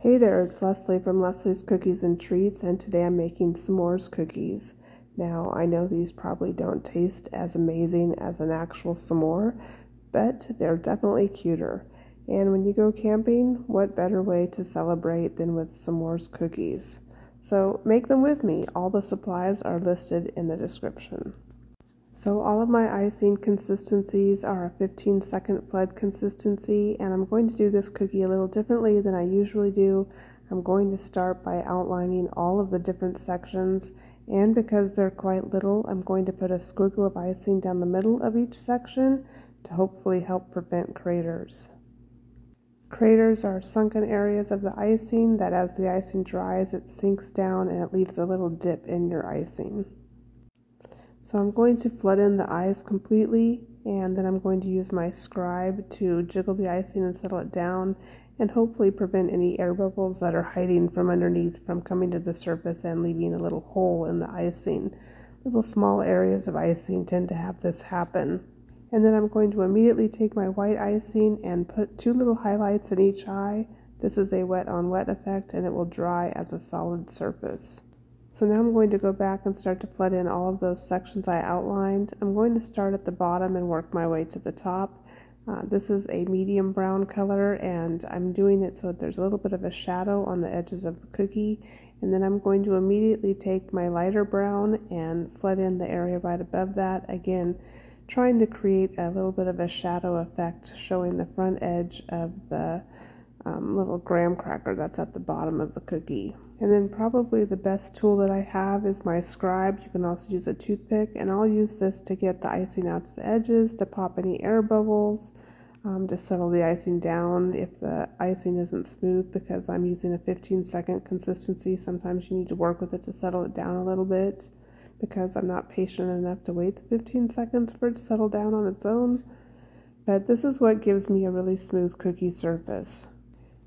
Hey there, it's Leslie from Leslie's Cookies and Treats, and today I'm making s'mores cookies. Now, I know these probably don't taste as amazing as an actual s'more, but they're definitely cuter. And when you go camping, what better way to celebrate than with s'mores cookies? So make them with me. All the supplies are listed in the description. So all of my icing consistencies are a 15-second flood consistency, and I'm going to do this cookie a little differently than I usually do. I'm going to start by outlining all of the different sections, and because they're quite little, I'm going to put a squiggle of icing down the middle of each section to hopefully help prevent craters. Craters are sunken areas of the icing that as the icing dries, it sinks down and it leaves a little dip in your icing. So I'm going to flood in the eyes completely, and then I'm going to use my scribe to jiggle the icing and settle it down and hopefully prevent any air bubbles that are hiding from underneath from coming to the surface and leaving a little hole in the icing. Little small areas of icing tend to have this happen. And then I'm going to immediately take my white icing and put 2 little highlights in each eye. This is a wet on wet effect, and it will dry as a solid surface. So now I'm going to go back and start to flood in all of those sections I outlined. I'm going to start at the bottom and work my way to the top. This is a medium brown color, and I'm doing it so that there's a little bit of a shadow on the edges of the cookie. And then I'm going to immediately take my lighter brown and flood in the area right above that. Again, trying to create a little bit of a shadow effect, showing the front edge of the little graham cracker that's at the bottom of the cookie. And then probably the best tool that I have is my scribe. You can also use a toothpick, and I'll use this to get the icing out to the edges, to pop any air bubbles, to settle the icing down if the icing isn't smooth, because I'm using a 15-second consistency. Sometimes you need to work with it to settle it down a little bit, because I'm not patient enough to wait the 15 seconds for it to settle down on its own. But this is what gives me a really smooth cookie surface.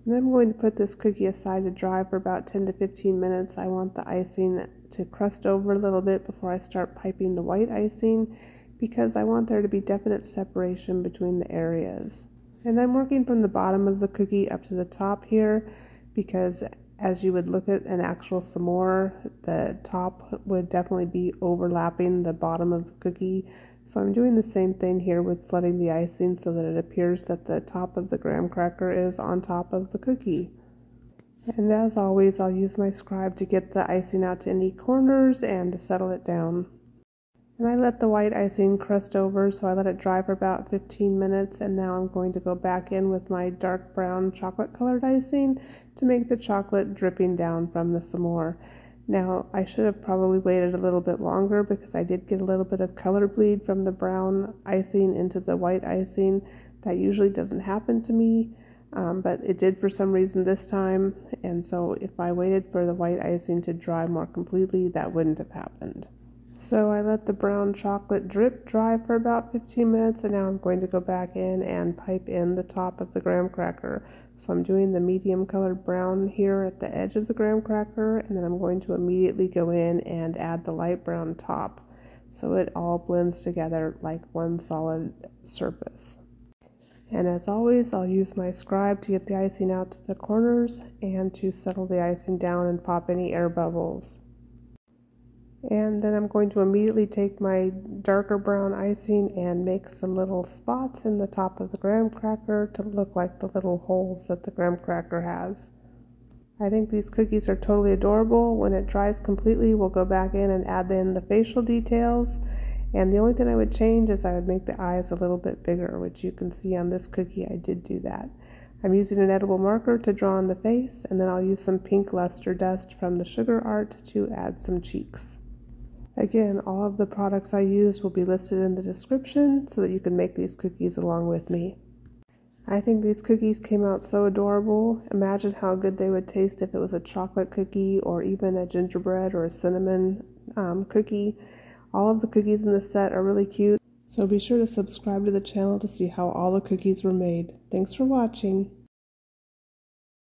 And then I'm going to put this cookie aside to dry for about 10 to 15 minutes. I want the icing to crust over a little bit before I start piping the white icing, because I want there to be definite separation between the areas. And I'm working from the bottom of the cookie up to the top here, because as you would look at an actual s'more, the top would definitely be overlapping the bottom of the cookie. So I'm doing the same thing here with flooding the icing so that it appears that the top of the graham cracker is on top of the cookie. And as always, I'll use my scribe to get the icing out to any corners and to settle it down. And I let the white icing crust over, so I let it dry for about 15 minutes, and now I'm going to go back in with my dark brown chocolate colored icing to make the chocolate dripping down from the s'more. Now, I should have probably waited a little bit longer, because I did get a little bit of color bleed from the brown icing into the white icing. That usually doesn't happen to me, but it did for some reason this time, and so if I waited for the white icing to dry more completely, that wouldn't have happened. So I let the brown chocolate drip dry for about 15 minutes, and now I'm going to go back in and pipe in the top of the graham cracker. So I'm doing the medium colored brown here at the edge of the graham cracker, and then I'm going to immediately go in and add the light brown top, so it all blends together like one solid surface. And as always, I'll use my scribe to get the icing out to the corners and to settle the icing down and pop any air bubbles. And then I'm going to immediately take my darker brown icing and make some little spots in the top of the graham cracker to look like the little holes that the graham cracker has. I think these cookies are totally adorable. When it dries completely, we'll go back in and add in the facial details. And the only thing I would change is I would make the eyes a little bit bigger, which you can see on this cookie I did do that. I'm using an edible marker to draw on the face, and then I'll use some pink luster dust from the Sugar Art to add some cheeks. Again, all of the products I used will be listed in the description so that you can make these cookies along with me. I think these cookies came out so adorable. Imagine how good they would taste if it was a chocolate cookie or even a gingerbread or a cinnamon cookie. All of the cookies in the set are really cute, so be sure to subscribe to the channel to see how all the cookies were made. Thanks for watching.